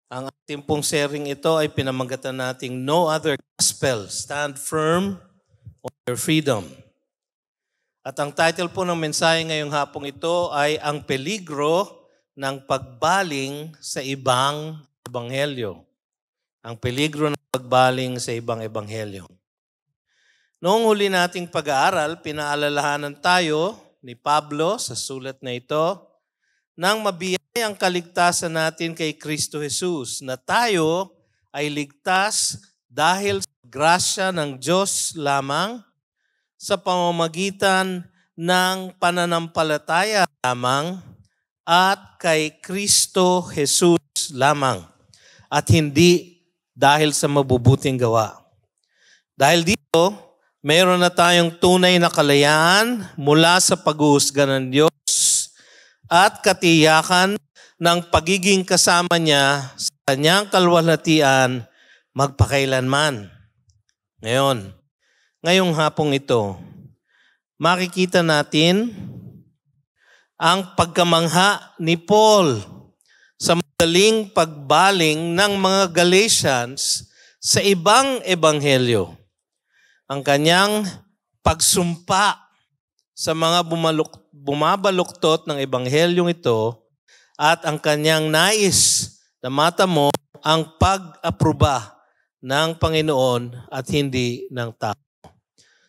Ang ating pong sharing ito ay pinamagatan nating No Other Gospel, Stand Firm on Your Freedom. At ang title po ng mensahe ngayong hapong ito ay Ang Peligro ng Pagbaling sa Ibang Ebanghelyo. Ang peligro ng pagbaling sa ibang ebanghelyo. Noong huli nating pag-aaral, pinaalalahanan tayo ni Pablo sa sulat na ito nang mabiyay ang kaligtasan natin kay Kristo Jesus na tayo ay ligtas dahil sa grasya ng Diyos lamang sa pamamagitan ng pananampalataya lamang at kay Kristo Jesus lamang at hindi dahil sa mabubuting gawa. Dahil dito, mayroon na tayong tunay na kalayaan mula sa pag-uusga ng Diyos at katiyakan ng pagiging kasama niya sa kanyang kalwalhatian magpakailanman. Ngayong hapong ito, makikita natin ang pagkamangha ni Paul sa madaling pagbaling ng mga Galatians sa ibang ebanghelyo. Ang kanyang pagsumpa sa mga bumabaluktot ng ebanghelyong ito at ang kanyang nais na matamo ang pag-aproba ng Panginoon at hindi ng tao.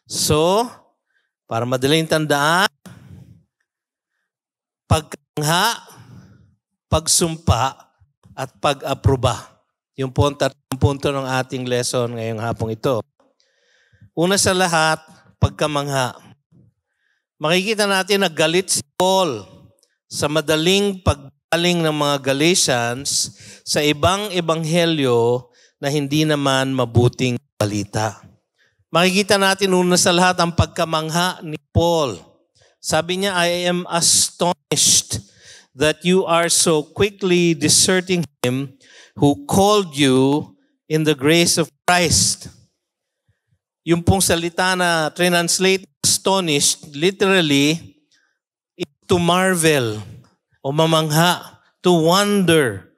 So, para madaling tandaan, pagkangha, pagsumpa, at pag-aproba. Yung po ang tatlong punto ng ating lesson ngayong hapong ito. Una sa lahat, pagkamangha. Makikita natin na galit si Paul sa madaling pagbaling ng mga Galatians sa ibang ebanghelyo na hindi naman mabuting balita. Makikita natin una sa lahat ang pagkamangha ni Paul. Sabi niya, I am astonished that you are so quickly deserting him who called you in the grace of Christ. Yung pong salita na translate astonished, literally, is to marvel o mamangha, to wonder.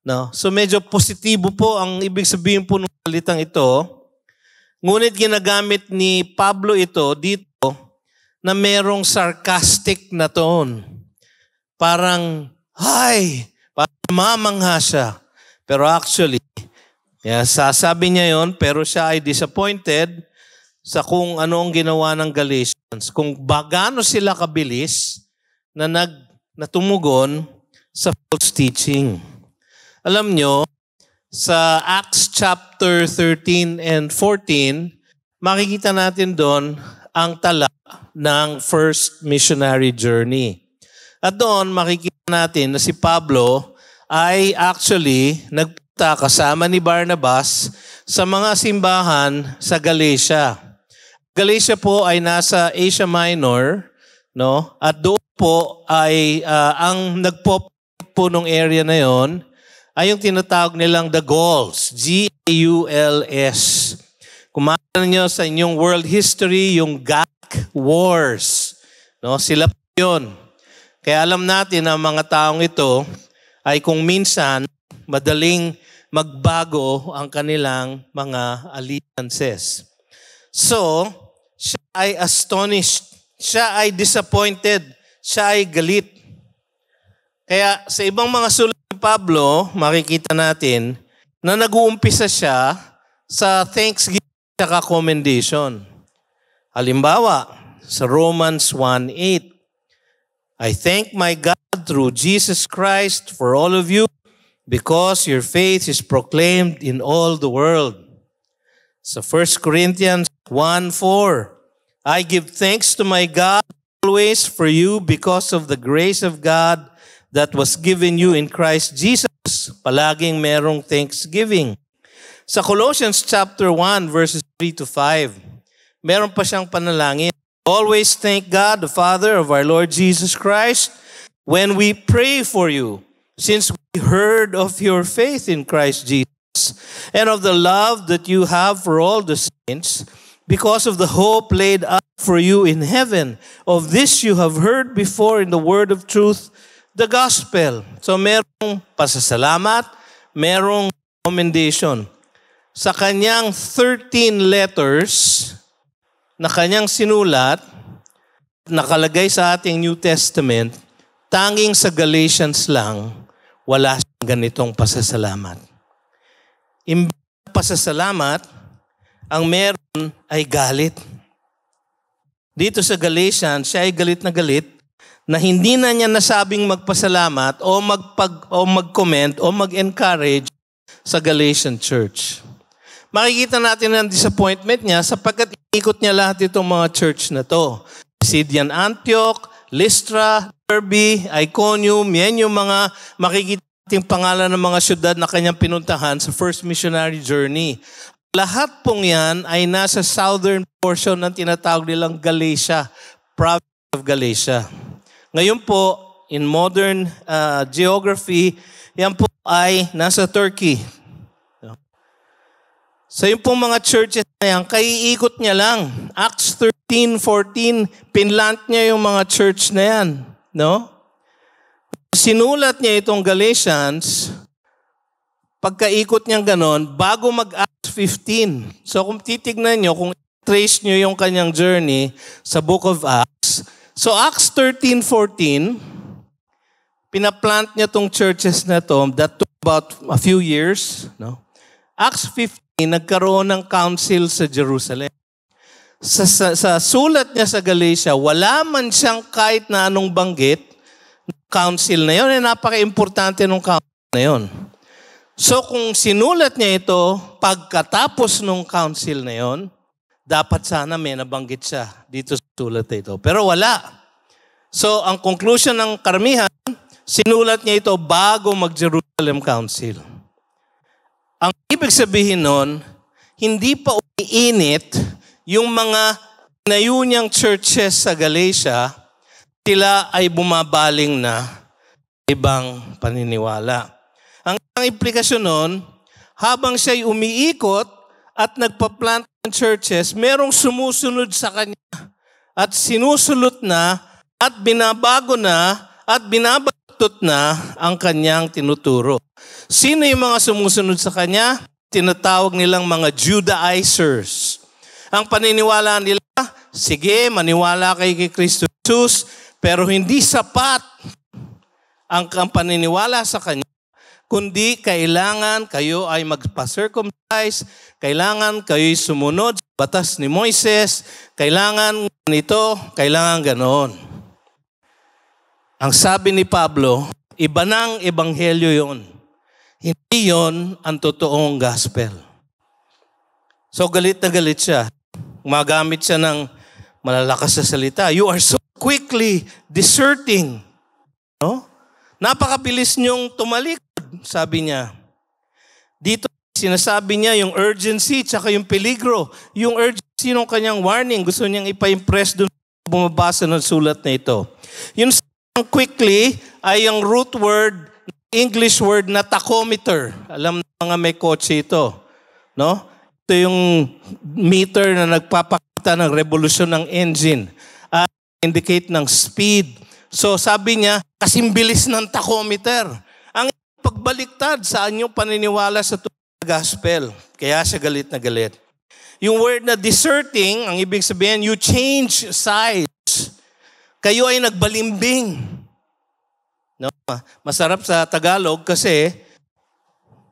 No? So medyo positibo po ang ibig sabihin po ng salitang ito. Ngunit ginagamit ni Pablo ito dito na merong sarcastic na tone. Parang, parang mamangha siya. Pero actually, sasabi niya yon, pero siya ay disappointed sa kung ano ang ginawa ng Galatians. Kung gaano sila kabilis na tumugon sa false teaching. Alam nyo, sa Acts chapter 13 and 14, makikita natin doon ang tala ng first missionary journey. At doon makikita natin na si Pablo ay actually nagpunta kasama ni Barnabas sa mga simbahan sa Galatia. Galatia po ay nasa Asia Minor, no? At doon po ay ang nagpop po nung area na yon ay yung tinatawag nilang the Gauls, G-A-U-L-S. Kung makikita niyo sa inyong world history, yung Gallic Wars, no? Sila po yun. Kaya alam natin na mga taong ito ay kung minsan madaling magbago ang kanilang mga alliances. So, siya ay astonished, siya ay disappointed, siya ay galit. Kaya sa ibang mga sulat ni Pablo, makikita natin na nag-uumpisa siya sa thanksgiving at commendation. Halimbawa, sa Romans 1:8, I thank my God through Jesus Christ for all of you because your faith is proclaimed in all the world. Sa 1 Corinthians 1:4, I give thanks to my God always for you because of the grace of God that was given you in Christ Jesus. Palaging merong thanksgiving. Sa Colossians chapter 1 verses 3 to 5, meron pa siyang panalangin. Always thank God, the Father of our Lord Jesus Christ, when we pray for you, since we heard of your faith in Christ Jesus and of the love that you have for all the saints, because of the hope laid up for you in heaven. Of this you have heard before in the word of truth, the gospel. So merong pasasalamat, merong commendation. Sa kanyang 13 letters na kanyang sinulat, nakalagay sa ating New Testament, tanging sa Galatians lang, wala siyang ganitong pasasalamat. Imbes na pasasalamat, ang meron ay galit. Dito sa Galatians, siya ay galit na hindi na niya nasabing magpasalamat o mag-comment o mag-encourage sa Galatian church. Makikita natin ang disappointment niya sapagkat ikot niya lahat itong mga church na to. Pisidian Antioch, Lystra, Derbe, Iconium, yan yung mga makikita nating pangalan ng mga syudad na kanyang pinuntahan sa first missionary journey. Lahat pong yan ay nasa southern portion ng tinatawag nilang Galatia, province of Galatia. Ngayon po, in modern geography, yan po ay nasa Turkey. So yung pong mga churches na yan, kaiikot niya lang. Acts 13, 14, pinlant niya yung mga church na yan. No? Sinulat niya itong Galatians, pagkaikot niyang ganon, bago mag-Acts 15. So kung titignan niyo, kung trace niyo yung kanyang journey sa Book of Acts, so Acts 13, 14, pinaplant niya tong churches na to, that took about a few years. No? Acts 15, nagkaroon ng council sa Jerusalem. Sa sulat niya sa Galatia, wala man siyang kahit na anong banggit ng council na yun. Napaka-importante ng council na yun. So kung sinulat niya ito, pagkatapos ng council na yun, dapat sana may nabanggit siya dito sa sulat na ito. Pero wala. So ang conclusion ng karamihan, sinulat niya ito bago mag-Jerusalem Council. Ang ibig sabihin nun, hindi pa umiinit yung mga tinayo niyang churches sa Galatia, sila ay bumabaling na ibang paniniwala. Ang implikasyon nun, habang siya'y umiikot at nagpa-plant ng churches, merong sumusunod sa kanya at sinusulot na at binabago na at binabatot na ang kanyang tinuturo. Sino yung mga sumusunod sa kanya? Tinatawag nilang mga Judaizers. Ang paniniwala nila, sige, maniwala kay Kristo Jesus, pero hindi sapat ang paniniwala sa kanya, kundi kailangan kayo ay magpa-circumcise, kailangan kayo'y sumunod sa batas ni Moises, kailangan nito, kailangan ganoon. Ang sabi ni Pablo, iba ng ebanghelyo yon. Hindi yon ang totoong gospel. So galit na galit siya. Magamit siya ng malalakas na salita. You are so quickly deserting. No? Napakabilis niyong tumalikod, sabi niya. Dito sinasabi niya yung urgency tsaka yung peligro. Yung urgency ng kanyang warning, gusto niyang ipa-impress doon bumabasa ng sulat na ito. Yung quickly ay yung root word, English word na tachometer. Alam na mga may kotse ito. No? Ito yung meter na nagpapakita ng revolusyon ng engine. At indicate ng speed. So sabi niya, kasing bilis ng tachometer. Ang pagbaliktad sa anyong paniniwala sa gospel. Kaya siya galit na galit. Yung word na deserting, ang ibig sabihin, you change sides. Kayo ay nagbalimbing. No? Masarap sa Tagalog kasi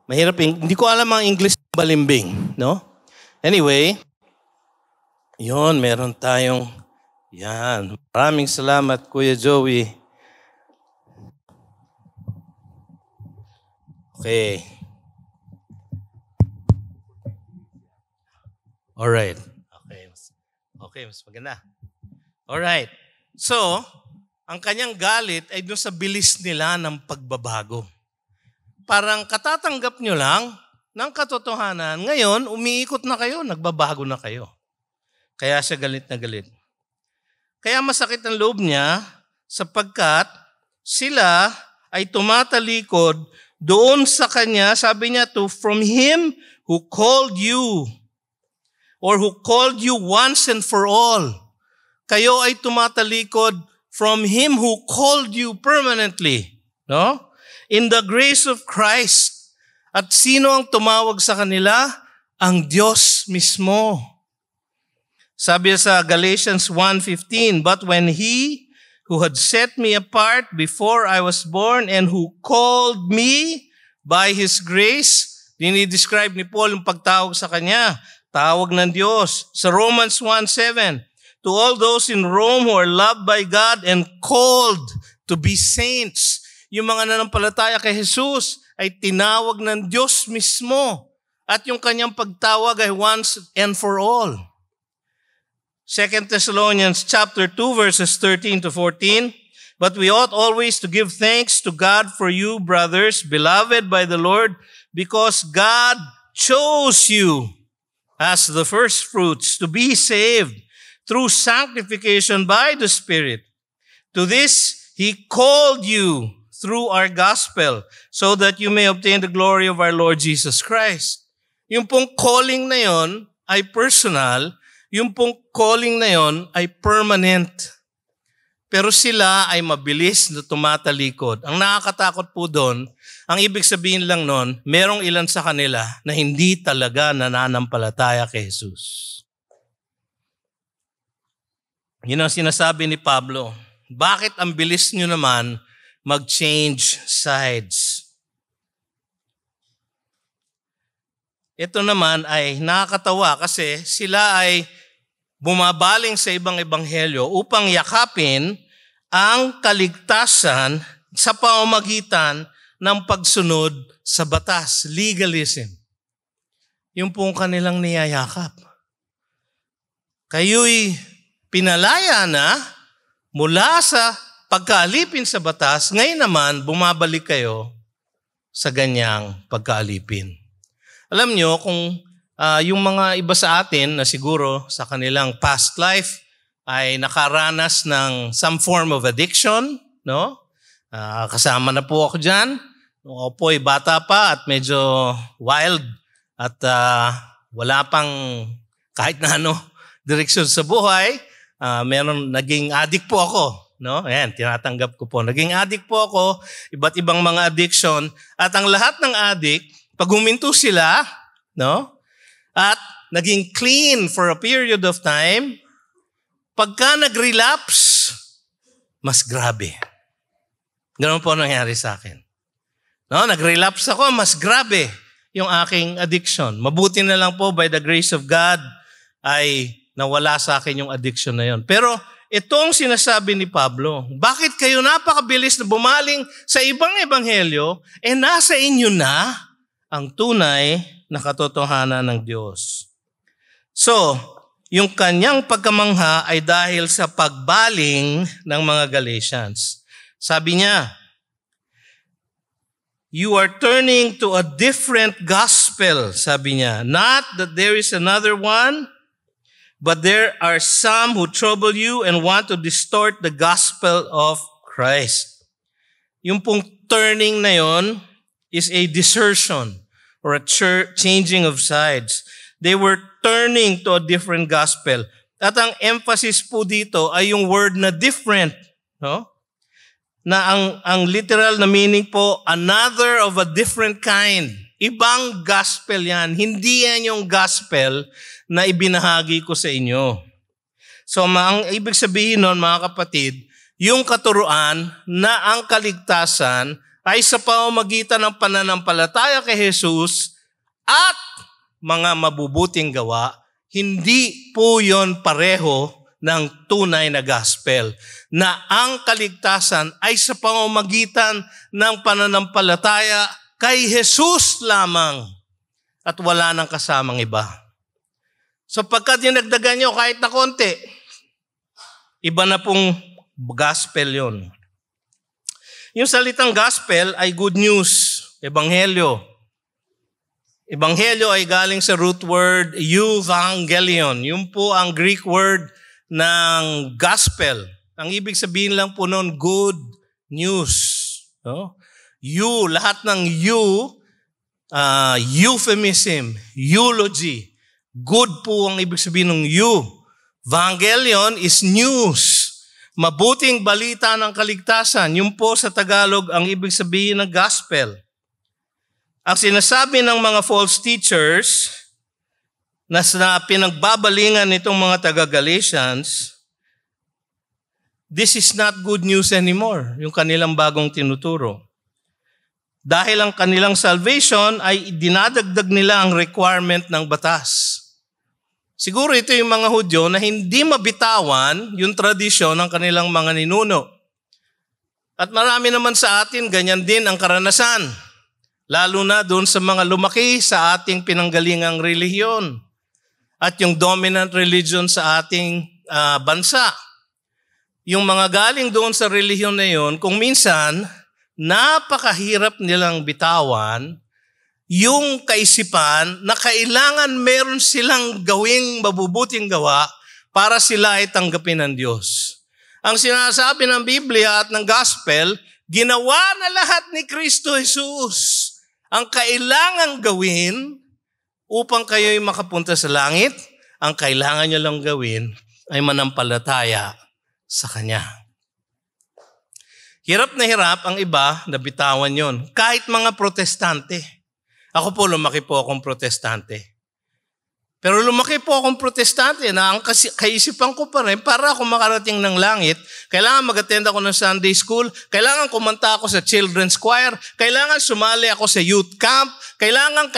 mahirap, hindi ko alam ang English balimbing, no? Anyway, yon, meron tayong yan. Maraming salamat, Kuya Joey. Okay. Alright. Okay, mas maganda. Alright. So, ang kanyang galit ay doon sa bilis nila ng pagbabago. Parang katatanggap nyo lang ng katotohanan. Ngayon, umiikot na kayo, nagbabago na kayo. Kaya siya galit na galit. Kaya masakit ang loob niya sapagkat sila ay tumatalikod doon sa kanya, sabi niya from Him who called you or who called you once and for all. Kayo ay tumatalikod from Him who called you permanently. No? In the grace of Christ. At sino ang tumawag sa kanila? Ang Diyos mismo. Sabi sa Galatians 1:15, "But when He who had set me apart before I was born and who called me by His grace," dinidescribe ni Paul yung pagtawag sa kanya. Tawag ng Diyos. Sa Romans 1:7, "To all those in Rome who are loved by God and called to be saints." Yung mga nanampalataya kay Jesus ay tinawag ng Diyos mismo. At yung kanyang pagtawag ay once and for all. 2 Thessalonians chapter 2 verses 13 to 14, "But we ought always to give thanks to God for you, brothers, beloved by the Lord, because God chose you as the first fruits to be saved through sanctification by the Spirit. To this He called you through our gospel, so that you may obtain the glory of our Lord Jesus Christ." Yung pong calling na yon ay personal, yung pong calling na yon ay permanent. Pero sila ay mabilis na tumatalikod. Ang nakakatakot po doon, ang ibig sabihin lang nun, merong ilan sa kanila na hindi talaga nananampalataya kay Jesus. Yun ang sinasabi ni Pablo. Bakit ang bilis nyo naman mag-change sides? Ito naman ay nakakatawa kasi sila ay bumabaling sa ibang ebanghelyo upang yakapin ang kaligtasan sa pamamagitan ng pagsunod sa batas, legalism. Yung pong kanilang niyayakap. Kayo'y pinalaya na mula sa pagkaalipin sa batas, ngayon naman bumabalik kayo sa ganyang pagkaalipin. Alam nyo, kung yung mga iba sa atin na siguro sa kanilang past life ay nakaranas ng some form of addiction, no? Kasama na po ako dyan. Ako po ay bata pa at medyo wild at wala pang kahit na ano direksyon sa buhay. Naging addict po ako. No? Ayan, tinatanggap ko po. Naging addict po ako, iba't ibang mga addiction. At ang lahat ng addict, pag huminto sila, no? At naging clean for a period of time, pagka nag-relapse, mas grabe. Ganun po nangyari sa akin. No? Nag-relapse ako, mas grabe yung aking addiction. Mabuti na lang po, by the grace of God, ay nawala sa akin yung addiction na yon. Pero itong sinasabi ni Pablo, bakit kayo napakabilis na bumaling sa ibang ebanghelyo, nasa inyo na ang tunay na katotohanan ng Diyos. So, yung kanyang pagkamangha ay dahil sa pagbaling ng mga Galatians. Sabi niya, "You are turning to a different gospel," sabi niya. "Not that there is another one, but there are some who trouble you and want to distort the gospel of Christ." Yung pong turning na yon is a desertion or a changing of sides. They were turning to a different gospel. At ang emphasis po dito ay yung word na different, no? Na ang literal na meaning po, another of a different kind. Ibang gospel yan. Hindi yan yung gospel na ibinahagi ko sa inyo. So, ang ibig sabihin nun, mga kapatid, yung katuruan na ang kaligtasan ay sa pamamagitan ng pananampalataya kay Jesus at mga mabubuting gawa, hindi po yon pareho ng tunay na gospel. Na ang kaligtasan ay sa pamamagitan ng pananampalataya kay Jesus lamang at wala nang kasamang iba. So pagkat dinagdagan nyo kahit na konti, iba na pong gospel yon. Yung salitang gospel ay good news, ebanghelyo. Ebanghelyo ay galing sa root word euangelion. Yun po ang Greek word ng gospel. Ang ibig sabihin lang po noon, good news. No? Lahat ng euphemism, eulogy. Good po ang ibig sabihin ng Evangelion is news. Mabuting balita ng kaligtasan. Yun po sa Tagalog ang ibig sabihin ng gospel. Ang sinasabi ng mga false teachers na pinagbabalingan nitong mga taga-Galatians, this is not good news anymore, yung kanilang bagong tinuturo. Dahil ang kanilang salvation ay dinadagdag nila ang requirement ng batas. Siguro ito yung mga Hudyo na hindi mabitawan yung tradisyon ng kanilang mga ninuno. At marami naman sa atin, ganyan din ang karanasan. Lalo na doon sa mga lumaki sa ating pinanggalingang relihiyon at yung dominant religion sa ating bansa. Yung mga galing doon sa relihiyon na yun, kung minsan, napakahirap nilang bitawan yung kaisipan na kailangan meron silang gawing mabubuting gawa para sila ay tanggapin ng Diyos. Ang sinasabi ng Biblia at ng Gospel, ginawa na lahat ni Kristo Jesus. Ang kailangan gawin upang kayo'y makapunta sa langit, ang kailangan nyo lang gawin ay manampalataya sa Kanya. Hirap na hirap ang iba na bitawan yon. Kahit mga protestante. Ako po, lumaki po akong protestante. Pero lumaki po akong protestante na ang kaisipan ko pa rin, para ako makarating ng langit, kailangan mag-attend ako ng Sunday school, kailangan kumanta ako sa children's choir, kailangan sumali ako sa youth camp, kailangan.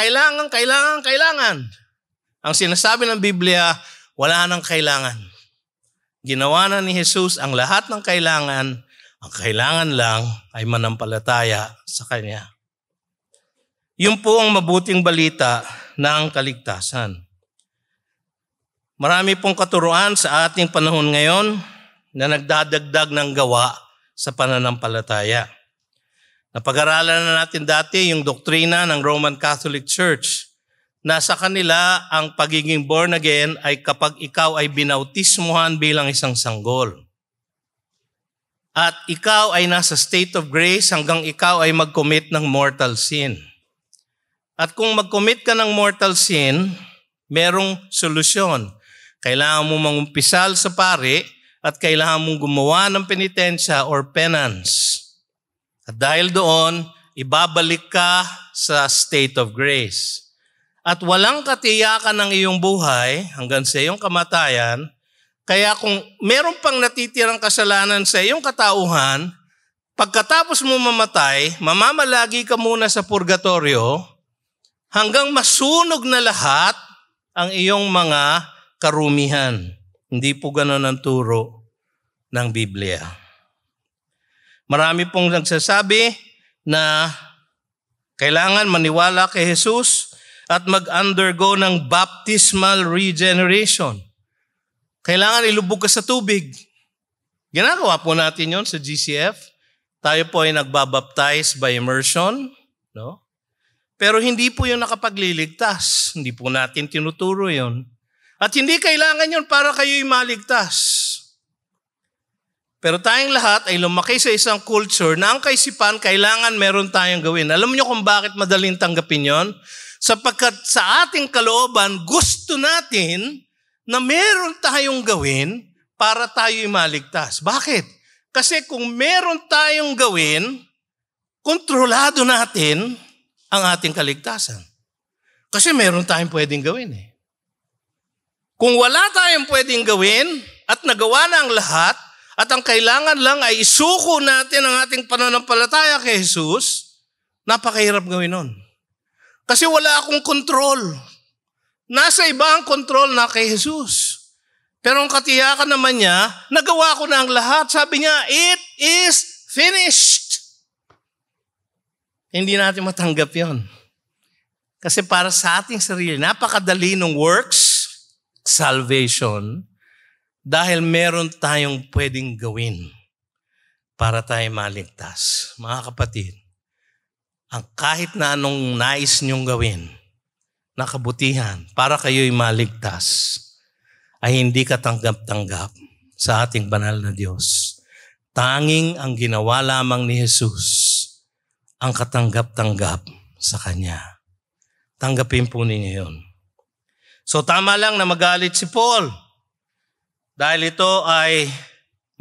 Ang sinasabi ng Biblia, wala nang kailangan. Ginawa na ni Jesus ang lahat ng kailangan. Ang kailangan lang ay manampalataya sa Kanya. Yun po ang mabuting balita ng kaligtasan. Marami pong katuruan sa ating panahon ngayon na nagdadagdag ng gawa sa pananampalataya. Napag-aralan na natin dati yung doktrina ng Roman Catholic Church na sa kanila ang pagiging born again ay kapag ikaw ay binautismuhan bilang isang sanggol. At ikaw ay nasa state of grace hanggang ikaw ay mag-commit ng mortal sin. At kung mag-commit ka ng mortal sin, merong solusyon. Kailangan mo mangumpisal sa pari at kailangan mong gumawa ng penitensya or penance. At dahil doon, ibabalik ka sa state of grace. At walang katiyakan ng iyong buhay hanggang sa iyong kamatayan. Kaya kung meron pang natitirang kasalanan sa iyong katauhan, pagkatapos mo mamatay, mamamalagi ka muna sa purgatorio hanggang masunog na lahat ang iyong mga karumihan. Hindi po ganon ang turo ng Biblia. Marami pong nagsasabi na kailangan maniwala kay Jesus at mag-undergo ng baptismal regeneration. Kailangan ilubog ka sa tubig. Ginagawa po natin yon sa GCF. Tayo po ay nagbabaptize by immersion. No? Pero hindi po yun nakapagliligtas. Hindi po natin tinuturo yon. At hindi kailangan yon para kayo'y maligtas. Pero tayong lahat ay lumaki sa isang culture na ang kaisipan kailangan meron tayong gawin. Alam niyo kung bakit madaling tanggapin yon? Sapagkat sa ating kalooban, gusto natin na meron tayong gawin para tayo'y maligtas. Bakit? Kasi kung meron tayong gawin, kontrolado natin ang ating kaligtasan. Kasi meron tayong pwedeng gawin eh. Kung wala tayong pwedeng gawin at nagawa na ang lahat at ang kailangan lang ay isuko natin ang ating pananampalataya kay Jesus, napakahirap gawin nun. Kasi wala akong kontrol. Nasa iba ang kontrol na kay Jesus. Pero ang katiyakan naman niya, nagawa ko na ang lahat. Sabi niya, it is finished. Hindi natin matanggap yon. Kasi para sa ating sarili, napakadali ng works, salvation, dahil meron tayong pwedeng gawin para tayo maligtas. Mga kapatid, ang kahit na anong nais niyong gawin, na kabutihan para kayo'y maligtas, ay hindi katanggap-tanggap sa ating banal na Diyos. Tanging ang ginawa lamang ni Jesus ang katanggap-tanggap sa Kanya. Tanggapin po ninyo yun. So tama lang na magalit si Paul. Dahil ito ay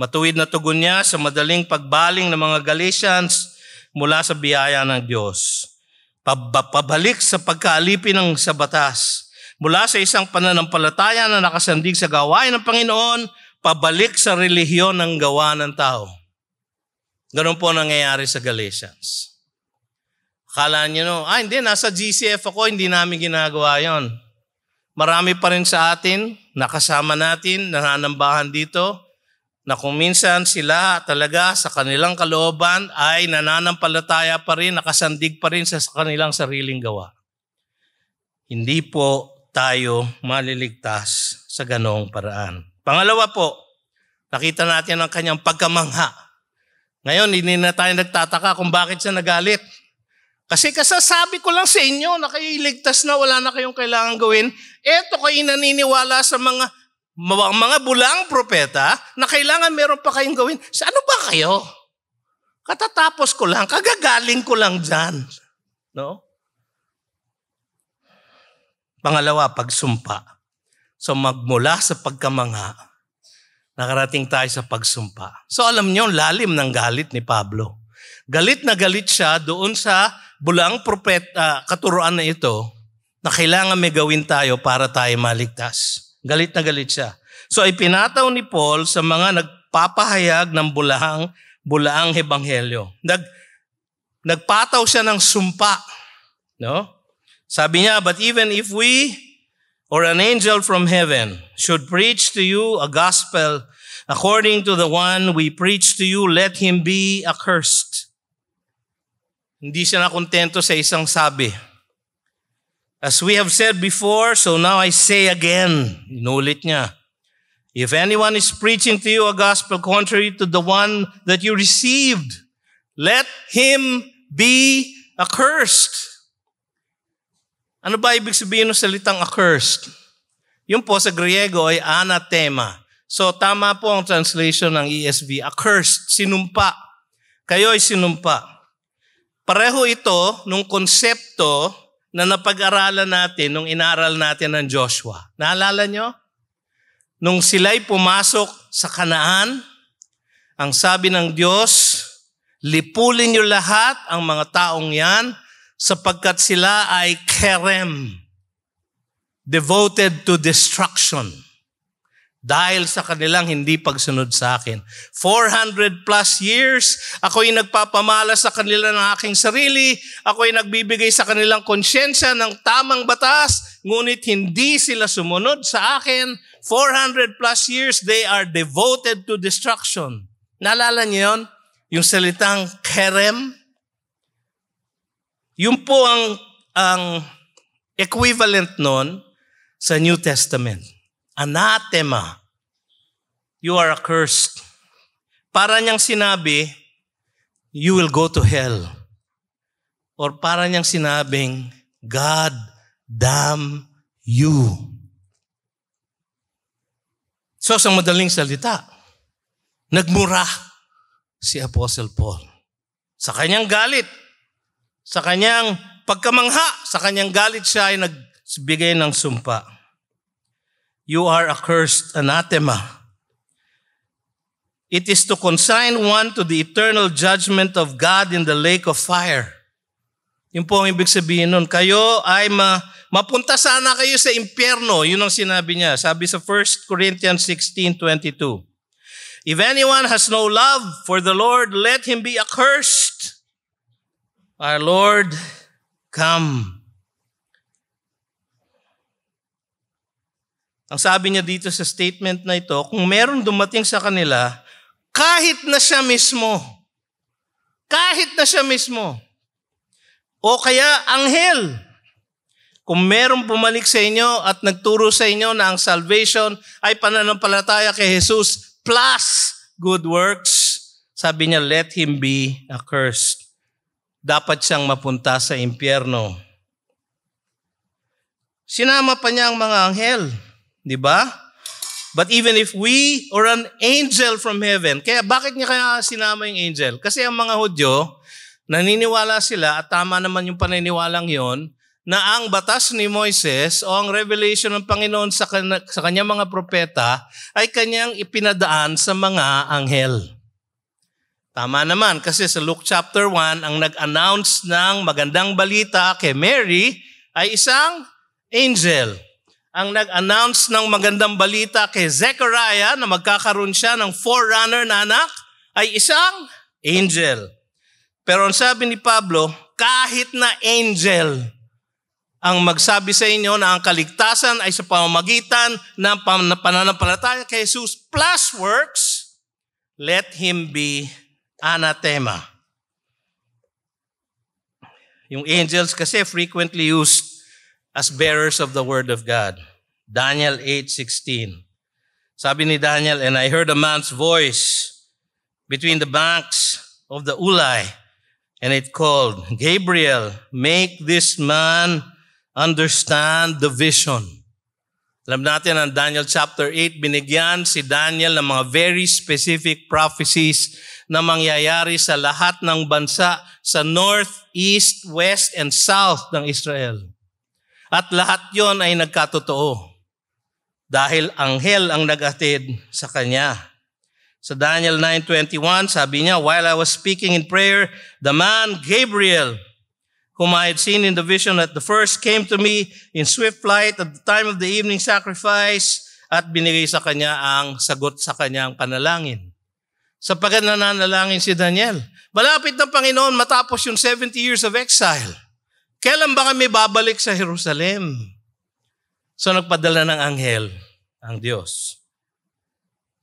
matuwid na tugon niya sa madaling pagbaling ng mga Galatians mula sa biyaya ng Diyos. pabalik sa pagkaalipin sa batas. Mula sa isang pananampalataya na nakasandig sa gawain ng Panginoon, pabalik sa relihiyon ng gawa ng tao. Ganun po nangyayari sa Galatians. Akala nyo, hindi, nasa GCF ako, hindi namin ginagawa yon. Marami pa rin sa atin, nakasama natin, nananambahan dito, na kung minsan sila talaga sa kanilang kalooban ay nananampalataya pa rin, nakasandig pa rin sa kanilang sariling gawa. Hindi po tayo maliligtas sa ganong paraan. Pangalawa po, nakita natin ang kanyang pagkamangha. Ngayon, hindi na tayo nagtataka kung bakit siya nagalit. Kasi kasasabi ko lang sa inyo na kayo iligtas na, wala na kayong kailangan gawin. Eto kayo naniniwala sa mga bulaang propeta na kailangan meron pa kayong gawin. Sa ano ba kayo? Katatapos ko lang, kagagaling ko lang dyan. No? Pangalawa, pagsumpa. So magmula sa pagkamangha, nakarating tayo sa pagsumpa. So alam niyo, lalim ng galit ni Pablo. Galit na galit siya doon sa bulaang propeta, katuruan na ito, na kailangan may gawin tayo para tayo maligtas. Galit na galit siya. So ipinataw ni Paul sa mga nagpapahayag ng bulaang ebanghelyo. Nagpataw siya ng sumpa. No? Sabi niya, but even if we or an angel from heaven should preach to you a gospel according to the one we preach to you, let him be accursed. Hindi siya nakontento sa isang sabi. As we have said before, so now I say again. Inulit niya. If anyone is preaching to you a gospel contrary to the one that you received, let him be accursed. Ano ba ibig sabihin ng salitang accursed? Yung po sa Griego ay anathema. So tama po ang translation ng ESV. Accursed, sinumpa. Kayo ay sinumpa. Pareho ito nung konsepto na napag-aralan natin nung inaral natin ng Joshua. Naalala nyo? Nung sila'y pumasok sa Kanaan, ang sabi ng Diyos, lipulin niyo lahat ang mga taong yan sapagkat sila ay kerem, devoted to destruction. Dahil sa kanilang hindi pagsunod sa akin. 400 plus years, ako'y nagpapamala sa kanila ng aking sarili, ako'y nagbibigay sa kanilang konsyensya ng tamang batas, ngunit hindi sila sumunod sa akin. 400 plus years, they are devoted to destruction. Naalala niyo yun? Yung salitang kerem? Yun po ang equivalent nun sa New Testament. Anathema. You are accursed. Para niyang sinabi, you will go to hell. Or para niyang sinabing, God damn you. So sa madaling salita, nagmura si Apostle Paul. Sa kanyang galit, sa kanyang pagkamangha, sa kanyang galit siya ay nagbigay ng sumpa. You are accursed, anathema. It is to consign one to the eternal judgment of God in the lake of fire. Yun po ang ibig sabihin nun. Kayo ay mapunta sana kayo sa impyerno. Yun ang sinabi niya. Sabi sa 1 Corinthians 16:22. If anyone has no love for the Lord, let him be accursed. Our Lord, come. Ang sabi niya dito sa statement na ito, kung meron dumating sa kanila, kahit na siya mismo, o kaya anghel, kung meron bumalik sa inyo at nagturo sa inyo na ang salvation ay pananampalataya kay Jesus plus good works, sabi niya, let him be accursed. Dapat siyang mapunta sa impyerno. Sinama pa niya ang mga anghel. Diba? But even if we or an angel from heaven, kaya bakit niya kaya sinama yung angel? Kasi ang mga Hudyo, naniniwala sila, at tama naman yung paniniwalang yon, na ang batas ni Moises o ang revelation ng Panginoon sa kanyang mga propeta ay kanyang ipinadaan sa mga anghel. Tama naman, kasi sa Luke chapter 1, ang nag-announce ng magandang balita kay Mary ay isang angel. Ang nag-announce ng magandang balita kay Zechariah na magkakaroon siya ng forerunner na anak ay isang angel. Pero ang sabi ni Pablo, kahit na angel ang magsabi sa inyo na ang kaligtasan ay sa pamamagitan ng pananampalataya kay Jesus plus works, let him be anathema. Yung angels kasi frequently used as bearers of the word of God. Daniel 8:16. Sabi ni Daniel, and I heard a man's voice between the banks of the Ulai, and it called, Gabriel, make this man understand the vision. Alam natin ang Daniel chapter 8, binigyan si Daniel ng mga very specific prophecies na mangyayari sa lahat ng bansa sa north, east, west, and south ng Israel. At lahat yon ay nagkatotoo dahil anghel ang nag-atid sa kanya. Sa Daniel 9:21, sabi niya, while I was speaking in prayer, the man Gabriel, whom I had seen in the vision at the first, came to me in swift flight at the time of the evening sacrifice at binigay sa kanya ang sagot sa kanyang panalangin. Sapagkat nananalangin si Daniel, malapit ng Panginoon matapos yung 70 years of exile. Kailan ba kami babalik sa Jerusalem? So nagpadala ng anghel ang Diyos.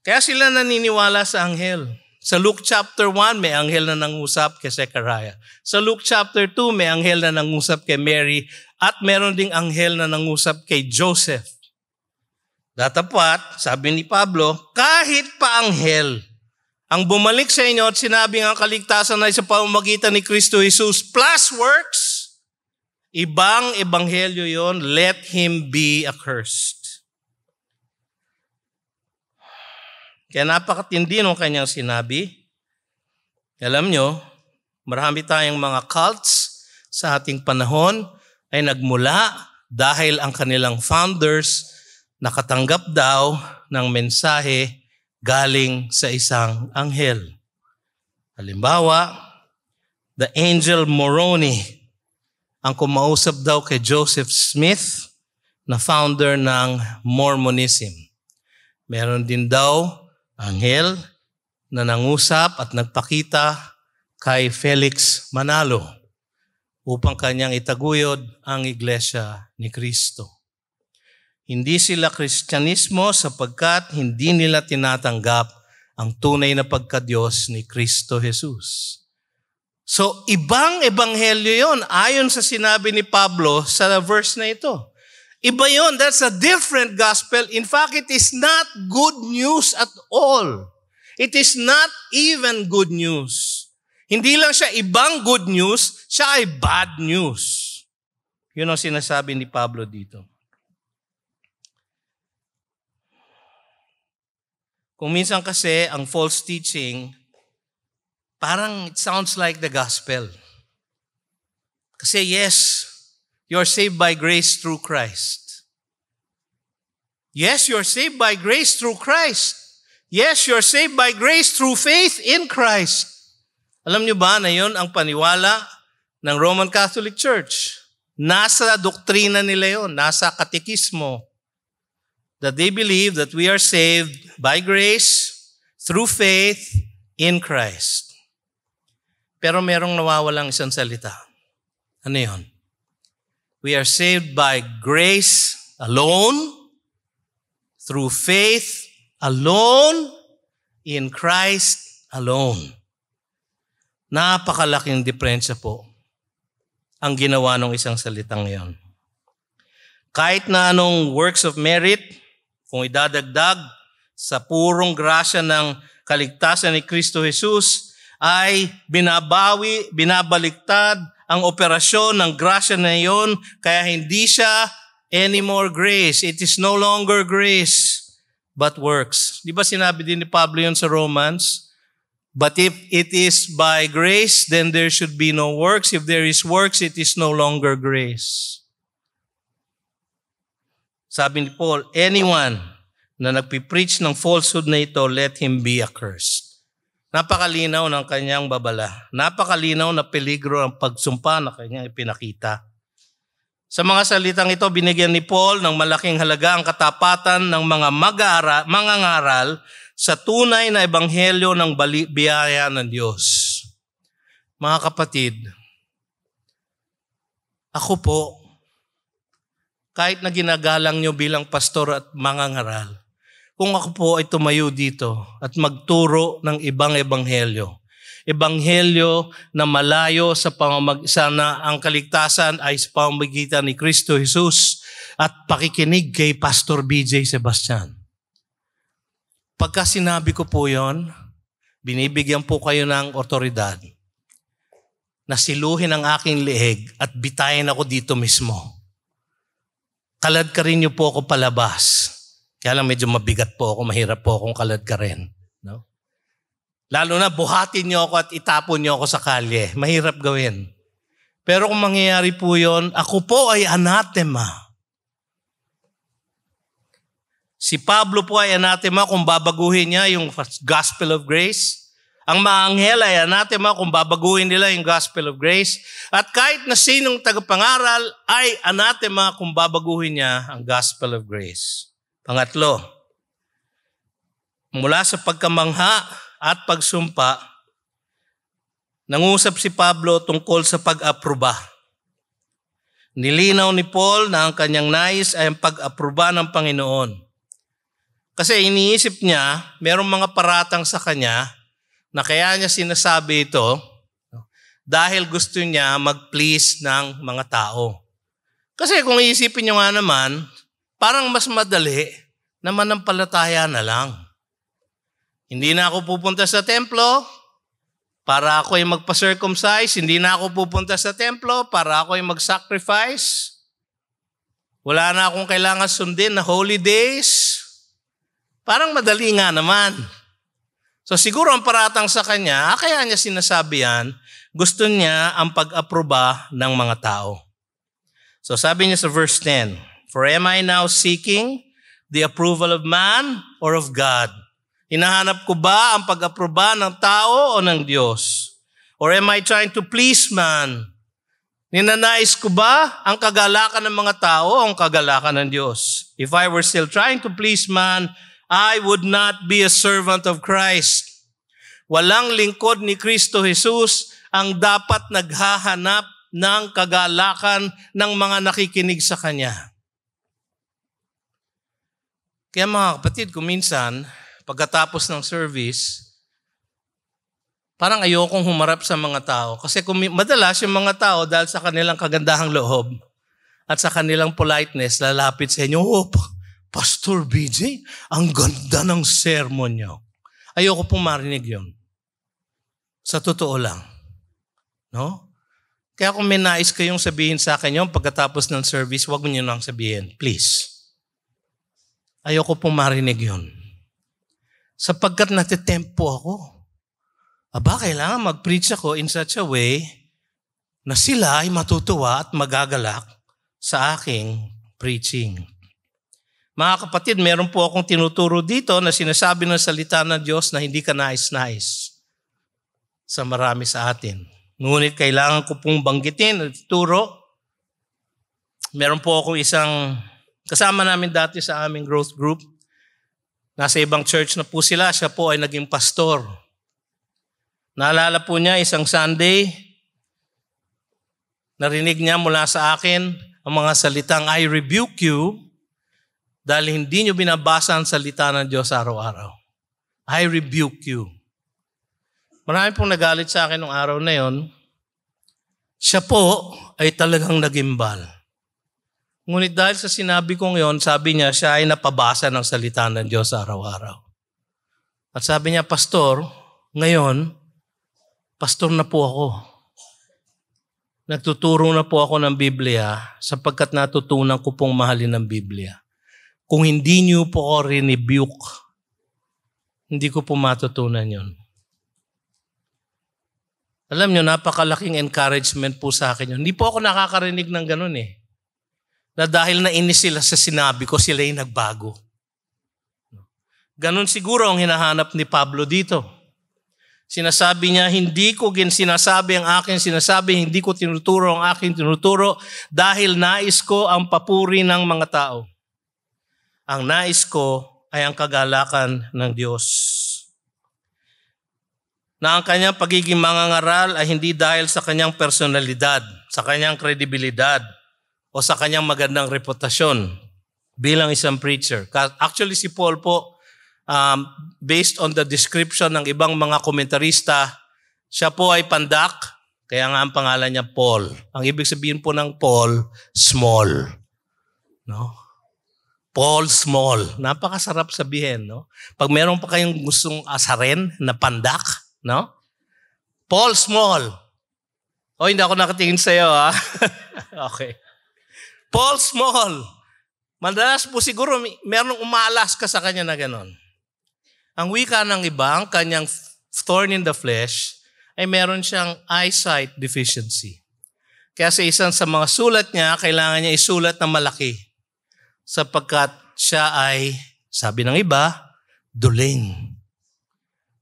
Kaya sila naniniwala sa anghel. Sa Luke chapter 1, may anghel na nangusap kay Zechariah. Sa Luke chapter 2, may anghel na nangusap kay Mary. At meron ding anghel na nangusap kay Joseph. Datapat, sabi ni Pablo, kahit pa anghel ang bumalik sa inyo at sinabing ang kaligtasan ay sa pamamagitan ni Kristo Jesus plus works, ibang ebanghelyo yon, let him be accursed. Kaya napakatindi ng kanyang sinabi. Alam nyo, marami tayong mga cults sa ating panahon ay nagmula dahil ang kanilang founders nakatanggap daw ng mensahe galing sa isang anghel. Halimbawa, the angel Moroni, ang kumausap daw kay Joseph Smith na founder ng Mormonism. Meron din daw anghel na nangusap at nagpakita kay Felix Manalo upang kanyang itaguyod ang Iglesia ni Kristo. Hindi sila Kristyanismo sapagkat hindi nila tinatanggap ang tunay na pagkadiyos ni Kristo Jesus. So, ibang ebanghelyo yon ayon sa sinabi ni Pablo sa verse na ito. Iba yon, that's a different gospel. In fact, it is not good news at all. It is not even good news. Hindi lang siya ibang good news, siya ay bad news. Yun ang sinasabi ni Pablo dito. Kung minsan kasi ang false teaching, parang it sounds like the gospel. Kasi yes, you're saved by grace through Christ. Yes, you're saved by grace through Christ. Yes, you're saved by grace through faith in Christ. Alam niyo ba na yun ang paniwala ng Roman Catholic Church? Nasa doktrina nila yun, nasa katekismo. That they believe that we are saved by grace through faith in Christ. Pero merong nawawalang isang salita. Ano yun? We are saved by grace alone, through faith alone, in Christ alone. Napakalaking diferensya po ang ginawa ng isang salitang iyon. Kahit na anong works of merit, kung idadagdag sa purong grasya ng kaligtasan ni Kristo Jesus, ay binabaliktad ang operasyon ng grasya na iyon, kaya hindi siya anymore grace. It is no longer grace, but works. Di ba sinabi din ni Pablo yun sa Romans? But if it is by grace, then there should be no works. If there is works, it is no longer grace. Sabi ni Paul, anyone na nagpipreach ng falsehood na ito, let him be accursed. Napakalinaw ng kanyang babala. Napakalinaw na peligro ng pagsumpa na kanyang ipinakita. Sa mga salitang ito, binigyan ni Paul ng malaking halaga ang katapatan ng mga mangangaral sa tunay na ebanghelyo ng biyaya ng Diyos. Mga kapatid, ako po, kahit na ginagalang nyo bilang pastor at mangangaral, kung ako po ay tumayo dito at magturo ng ibang ebanghelyo, ebanghelyo na malayo sa sana ang kaligtasan ay sa pamamagitan ni Kristo Jesus at pakikinig kay Pastor BJ Sebastian. Pagka sinabi ko po yon, binibigyan po kayo ng otoridad na siluhin ang aking leeg at bitayin ako dito mismo. Kalad ka rin niyo po ako palabas. Kaya lang medyo mabigat po ako, mahirap po akong kalad ka rin. No? Lalo na buhatin niyo ako at itapon niyo ako sa kalye. Mahirap gawin. Pero kung mangyayari po yon, ako po ay anathema. Si Pablo po ay anathema kung babaguhin niya yung gospel of grace. Ang mga anghel ay anathema kung babaguhin nila yung gospel of grace. At kahit na sinong tagapangaral ay anathema kung babaguhin niya ang gospel of grace. Pangatlo, mula sa pagkamangha at pagsumpa, nangusap si Pablo tungkol sa pag-aproba. Nilinaw ni Paul na ang kanyang nais ay ang pag-aproba ng Panginoon. Kasi iniisip niya, merong mga paratang sa kanya na kaya niya sinasabi ito dahil gusto niya mag-please ng mga tao. Kasi kung iisipin niyo nga naman, parang mas madali na manampalataya na lang. Hindi na ako pupunta sa templo para ako ay magpa-circumcise. Hindi na ako pupunta sa templo para ako ay mag-sacrifice. Wala na akong kailangan sundin na holy days. Parang madali nga naman. So siguro ang paratang sa kanya, kaya niya sinasabi yan, gusto niya ang pag-aproba ng mga tao. So sabi niya sa verse 10, "For am I now seeking the approval of man or of God?" Hinahanap ko ba ang pag-aproba ng tao o ng Diyos? Or am I trying to please man? Ninanais ko ba ang kagalakan ng mga tao o ang kagalakan ng Diyos? If I were still trying to please man, I would not be a servant of Christ. Walang lingkod ni Kristo Jesus ang dapat naghahanap ng kagalakan ng mga nakikinig sa Kanya. Kaya mga kapatid, kung minsan, pagkatapos ng service, parang ayokong humarap sa mga tao. Kasi madalas yung mga tao, dahil sa kanilang kagandahang loob at sa kanilang politeness, lalapit sa inyo, "Oh, Pastor BJ, ang ganda ng sermon niyo." Ayoko pong marinig yun. Sa totoo lang. No? Kaya kung may nais kayong sabihin sa akin yun, pagkatapos ng service, huwag mo nyo nang sabihin. Please. Ayoko pong marinig yun. Sapagkat natitempo ako. Kailangan mag-preach ako in such a way na sila ay matutuwa at magagalak sa aking preaching. Mga kapatid, meron po akong tinuturo dito na sinasabi ng salita ng Diyos na hindi ka nais-nais sa marami sa atin. Ngunit kailangan ko pong banggitin at ituro. Meron po akong isang kasama namin dati sa aming growth group. Nasa ibang church na po sila. Siya po ay naging pastor. Naalala po niya isang Sunday, narinig niya mula sa akin ang mga salitang, "I rebuke you," dahil hindi nyo binabasa ang salita ng Diyos araw-araw. I rebuke you. Marami pong nagalit sa akin nung araw na yon. Siya po ay talagang nagimbal. Ngunit dahil sa sinabi kong yon, sabi niya, siya ay napabasa ng salita ng Diyos araw-araw. At sabi niya, "Pastor, ngayon, pastor na po ako. Nagtuturo na po ako ng Biblia sapagkat natutunan ko pong mahalin ng Biblia. Kung hindi niyo po ako rebuke, hindi ko po matutunan yon." Alam niyo, napakalaking encouragement po sa akin yun. Hindi po ako nakakarinig ng ganun eh. Na dahil nainis sila sa sinabi ko, sila yung nagbago. Ganun siguro ang hinahanap ni Pablo dito. Sinasabi niya, hindi ko sinasabi ang aking sinasabi, hindi ko tinuturo ang aking tinuturo dahil nais ko ang papuri ng mga tao. Ang nais ko ay ang kagalakan ng Diyos. Na ang kanyang pagiging mangangaral ay hindi dahil sa kanyang personalidad, sa kanyang kredibilidad, o sa kanyang magandang reputasyon bilang isang preacher. Actually, si Paul po, based on the description ng ibang mga komentarista, siya po ay pandak, kaya nga ang pangalan niya Paul. Ang ibig sabihin po ng Paul, small. No? Paul small. Napakasarap sabihin, no? Pag meron pa kayong gustong asarin na pandak, no? Paul small. O, hindi ako nakatingin sa iyo, ha? Okay. Paul small. Madalas po siguro merong umalas ka sa kanya na ganon. Ang wika ng iba, ang kanyang thorn in the flesh, ay meron siyang eyesight deficiency. Kaya sa isang sa mga sulat niya, kailangan niya isulat na malaki. Sapagkat siya ay, sabi ng iba, duling.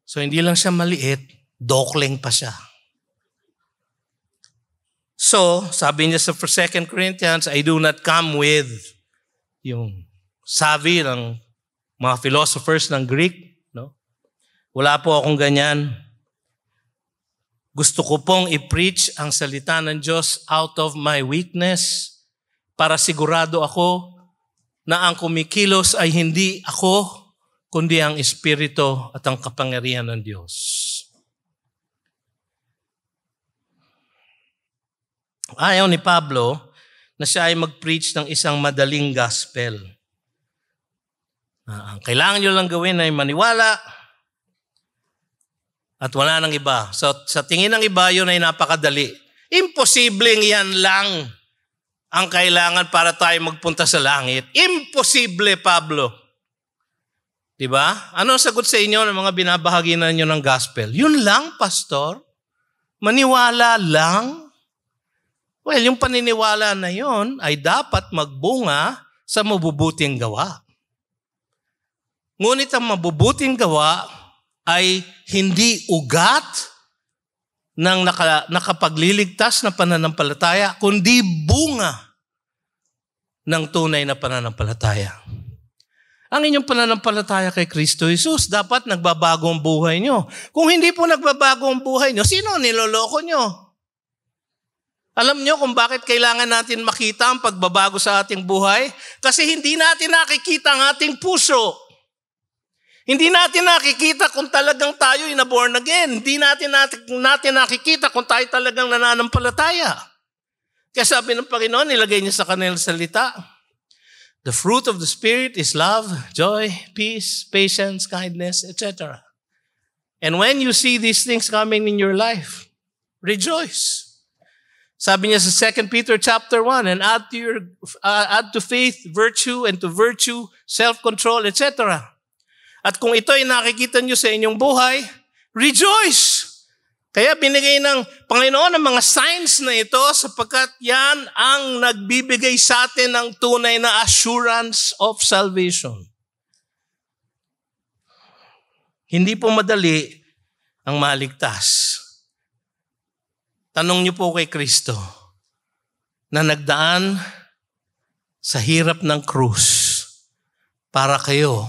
So hindi lang siya maliit, dokling pa siya. So, sabi niya sa 2 Corinthians, I do not come with yung sabi ng mga philosophers ng Greek. No? Wala po akong ganyan. Gusto ko pong i-preach ang salita ng Diyos out of my weakness para sigurado ako na ang kumikilos ay hindi ako, kundi ang Espiritu at ang kapangyarihan ng Diyos. Ayaw ni Pablo na siya ay mag-preach ng isang madaling gospel. Ang kailangan nyo lang gawin ay maniwala at wala nang iba. So, sa tingin ng iba, yun ay napakadali. Imposibleng yan lang ang kailangan para tayo magpunta sa langit. Imposible, Pablo. Diba? Ano ang sagot sa inyo ng mga binabahagi na nyo ng gospel? Yun lang, pastor. Maniwala lang. Well, yung paniniwala na yun ay dapat magbunga sa mabubuting gawa. Ngunit ang mabubuting gawa ay hindi ugat ng nakapagliligtas na pananampalataya, kundi bunga ng tunay na pananampalataya. Ang inyong pananampalataya kay Kristo Jesus, dapat nagbabago ang buhay nyo. Kung hindi po nagbabago ang buhay nyo, sino niloloko nyo? Alam nyo kung bakit kailangan natin makita ang pagbabago sa ating buhay? Kasi hindi natin nakikita ang ating puso. Hindi natin nakikita kung talagang tayo ay na-born again. Hindi natin nakikita kung tayo talagang nananampalataya. Kaya sabi ng Panginoon, nilagay niya sa kanilang salita, the fruit of the Spirit is love, joy, peace, patience, kindness, etc. And when you see these things coming in your life, rejoice. Sabi niya sa 2 Peter chapter 1, and add to faith, virtue, and to virtue, self-control, etc. At kung ito ay nakikita nyo sa inyong buhay, rejoice! Kaya binigay ng Panginoon ang mga signs na ito sapagkat yan ang nagbibigay sa atin ng tunay na assurance of salvation. Hindi po madali ang maligtas. Tanong niyo po kay Kristo na nagdaan sa hirap ng krus para kayo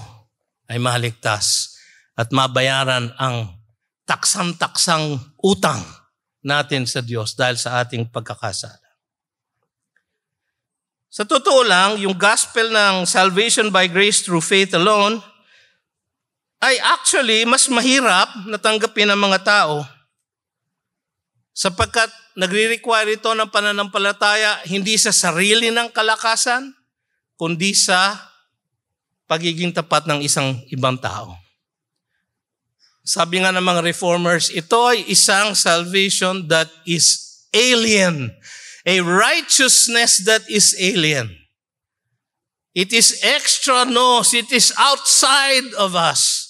ay maligtas at mabayaran ang taksang-taksang utang natin sa Diyos dahil sa ating pagkakasala. Sa totoo lang, yung gospel ng salvation by grace through faith alone ay actually mas mahirap na tanggapin ng mga tao sapagkat nagre-require ito ng pananampalataya hindi sa sarili ng kalakasan, kundi sa pagiging tapat ng isang ibang tao. Sabi nga ng mga reformers, ito ay isang salvation that is alien. A righteousness that is alien. It is extra nos. It is outside of us.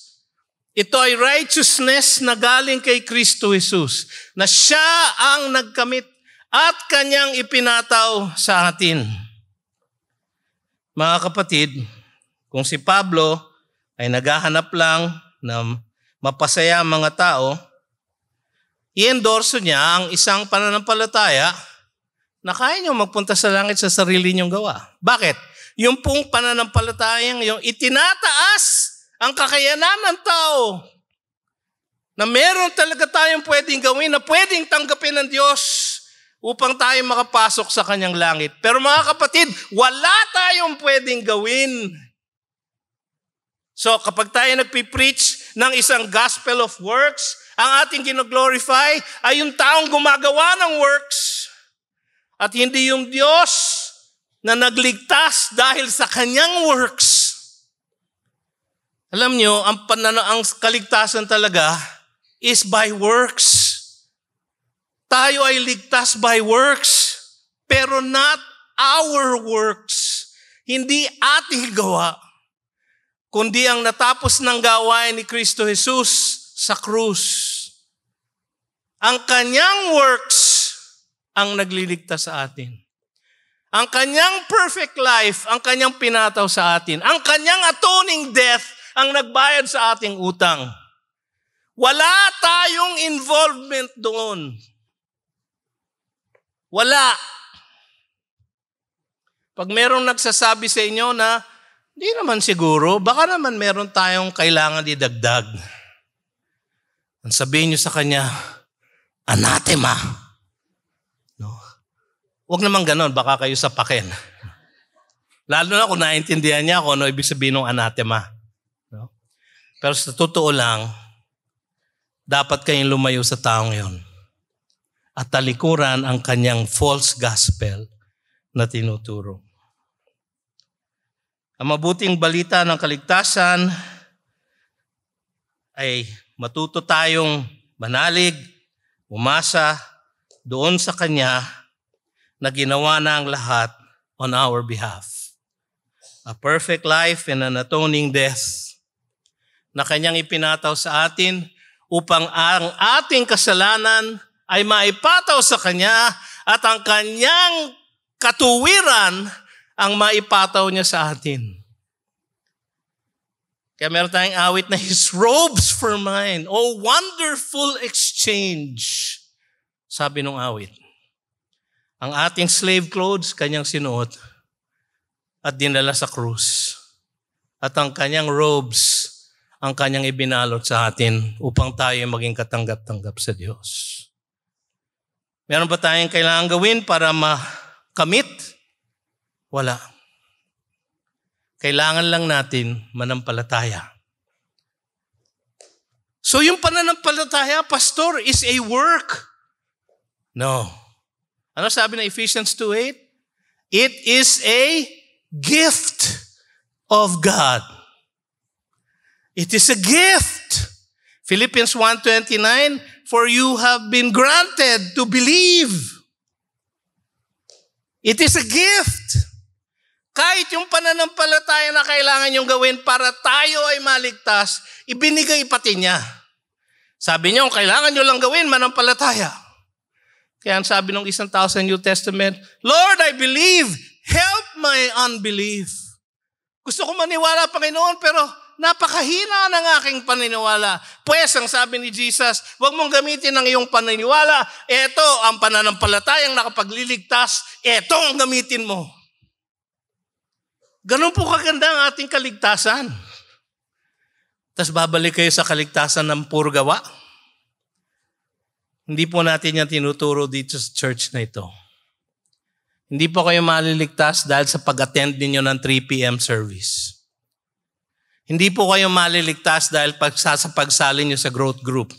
Ito ay righteousness na galing kay Kristo Jesus, na siya ang nagkamit at kanyang ipinataw sa atin. Mga kapatid, kung si Pablo ay naghahanap lang na mapasaya ang mga tao, i-endorso niya ang isang pananampalataya na kaya niyo magpunta sa langit sa sarili niyong gawa. Bakit? Yung pong pananampalatayang yung itinataas ang kakayanan ng tao na meron talaga tayong pwedeng gawin, na pwedeng tanggapin ng Diyos upang tayo makapasok sa kanyang langit. Pero mga kapatid, wala tayong pwedeng gawin. So kapag tayo nagpipreach ng isang gospel of works, ang ating gino-glorify ay yung taong gumagawa ng works at hindi yung Diyos na nagligtas dahil sa kanyang works. Alam nyo, ang kaligtasan talaga is by works. Tayo ay ligtas by works, pero not our works. Hindi ating gawa, kundi ang natapos ng gawain ni Kristo Jesus sa krus. Ang kanyang works ang nagliligtas sa atin. Ang kanyang perfect life ang kanyang pinataw sa atin. Ang kanyang atoning death ang nagbayad sa ating utang. Wala tayong involvement doon. Wala. Pag merong nagsasabi sa inyo na, hindi naman siguro, baka naman meron tayong kailangan didagdag. Ang sabihin nyo sa kanya, anathema. No? Huwag naman ganon, baka kayo sapakin. Lalo na kung naintindihan niya kung ano ibig sabihin ng anathema. No? Pero sa totoo lang, dapat kayong lumayo sa taong yon at talikuran ang kanyang false gospel na tinuturo. Ang mabuting balita ng kaligtasan ay matuto tayong manalig, umasa doon sa kanya na ginawa na ang lahat on our behalf. A perfect life and an atoning death na kanyang ipinataw sa atin upang ang ating kasalanan ay maipataw sa kanya at ang kanyang katuwiran ang maipataw niya sa atin. Kaya meron tayong awit na His robes for mine. Oh, wonderful exchange. Sabi nung awit. Ang ating slave clothes, kanyang sinuot at dinala sa krus. At ang kanyang robes, ang kanyang ibinalot sa atin upang tayo maging katanggap-tanggap sa Diyos. Meron ba tayong kailangan gawin para makamit? Wala. Kailangan lang natin manampalataya. So yung pananampalataya, Pastor, is a work. No. Ano sabi na Ephesians 2:8? It is a gift of God. It is a gift. Philippians 1:29, for you have been granted to believe. It is a gift. Kahit yung pananampalataya na kailangan yung gawin para tayo ay maligtas, ibinigay pati niya. Sabi niya, kailangan nyo lang gawin, manampalataya. Kaya ang sabi ng isang tao sa New Testament, Lord, I believe, help my unbelief. Gusto ko maniwala, Panginoon, pero napakahina ng aking paniniwala. Pues, ang sabi ni Jesus, huwag mong gamitin ang iyong paniniwala. Ito ang pananampalatayang nakapagliligtas. Ito ang gamitin mo. Ganun po kaganda ang ating kaligtasan. Tapos babalik kayo sa kaligtasan ng puro gawa. Hindi po natin yan tinuturo dito sa church na ito. Hindi po kayo maliligtas dahil sa pag-attend ninyo ng 3 p.m. service. Hindi po kayo maliligtas dahil sa pagsali nyo sa growth group.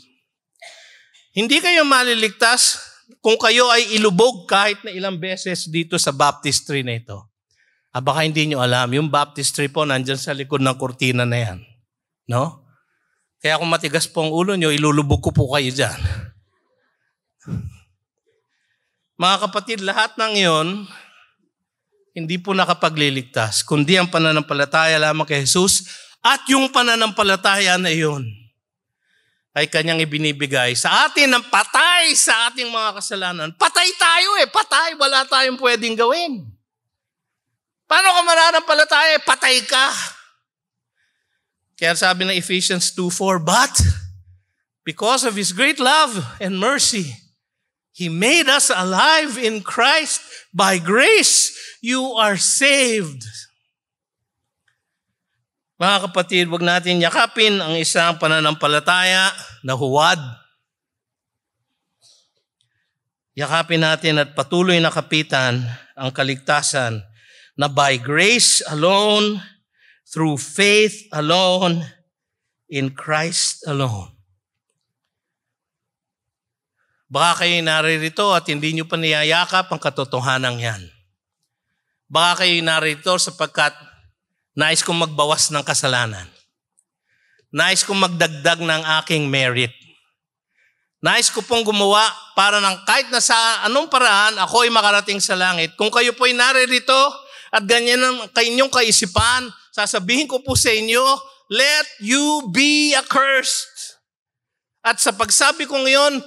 Hindi kayo maliligtas kung kayo ay ilubog kahit na ilang beses dito sa baptistry na ito. Baka hindi nyo alam, yung baptistry po nandyan sa likod ng kurtina na yan. No? Kaya kung matigas po ang ulo nyo, ilulubog ko po kayo dyan. Mga kapatid, lahat ng iyon, hindi po nakapagliligtas, kundi ang pananampalataya lamang kay Jesus at yung pananampalataya na iyon ay kanyang ibinibigay sa atin ng patay sa ating mga kasalanan. Patay tayo patay. Wala tayong pwedeng gawin. Paano ka mananampalataya? Patay ka. Kaya sabi ng Ephesians 2:4, but Because of His great love and mercy, He made us alive in Christ. By grace, you are saved. Mga kapatid, wag natin yakapin ang isang pananampalataya na huwad. Yakapin natin at patuloy na kapitan ang kaligtasan na by grace alone, through faith alone, in Christ alone. Baka kayo naririto at hindi nyo pa niyayakap ang katotohanan yan. Baka kayo naririto sapagkat nais kong magbawas ng kasalanan. Nais kong magdagdag ng aking merit. Nais ko pong gumawa para nang kahit na sa anong paraan ako ay makarating sa langit. Kung kayo po ay naririto at ganyan ang inyong kaisipan, sasabihin ko po sa inyo, let you be accursed. At sa pagsabi kong iyon,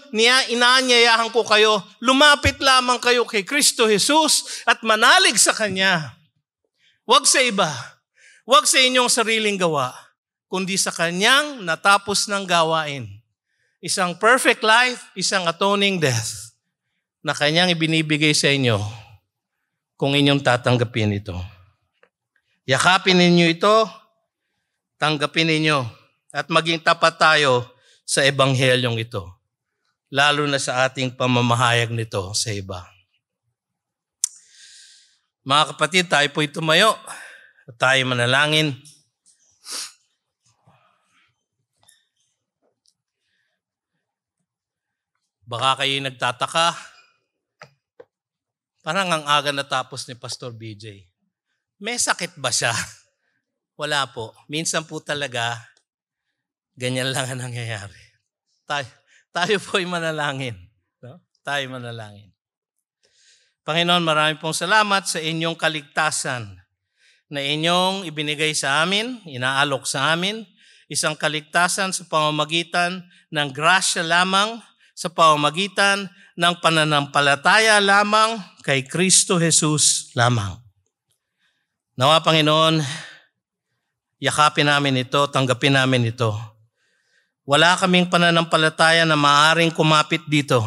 inaanyayahan ko kayo, lumapit lamang kayo kay Kristo Jesus at manalig sa Kanya. Huwag sa iba, huwag sa inyong sariling gawa, kundi sa Kanyang natapos ng gawain. Isang perfect life, isang atoning death na Kanyang ibinibigay sa inyo kung inyong tatanggapin ito. Yakapin ninyo ito, tanggapin ninyo, at maging tapat tayo sa ebanghelyong ito, lalo na sa ating pamamahayag nito sa iba. Mga kapatid, tayo po'y tumayo at tayo manalangin. Baka kayo nagtataka, parang ang aga natapos ni Pastor BJ. May sakit ba siya? Wala po. Minsan po talaga, ganyan lang ang nangyayari. Tayo po ay manalangin. No? Tayo manalangin. Panginoon, marami pong salamat sa inyong kaligtasan na inyong ibinigay sa amin, inaalok sa amin, isang kaligtasan sa pamamagitan ng grasya lamang, sa pamamagitan ng pananampalataya lamang kay Kristo Jesus lamang. Nawa, Panginoon, yakapin namin ito, tanggapin namin ito. Wala kaming pananampalataya na maaaring kumapit dito.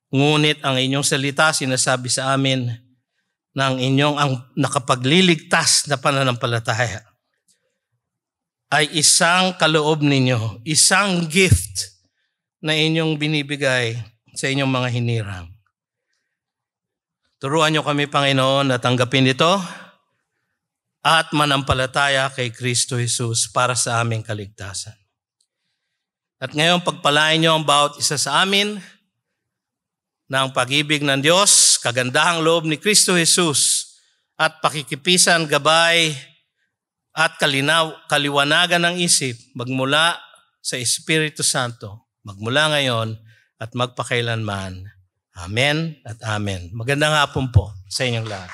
Ngunit ang inyong salita sinasabi sa amin na ang inyong ang nakapagliligtas na pananampalataya ay isang kaloob ninyo, isang gift na inyong binibigay sa inyong mga hinirang. Turuan niyo kami, Panginoon, na tanggapin ito at manampalataya kay Kristo Jesus para sa aming kaligtasan. At ngayon, pagpalain niyo ang bawat isa sa amin ng pag-ibig ng Diyos, kagandahang loob ni Kristo Jesus, at pakikipisan, gabay, at kaliwanagan ng isip magmula sa Espiritu Santo, magmula ngayon at magpakailanman. Amen at amen. Magandang hapon po sa inyong lahat.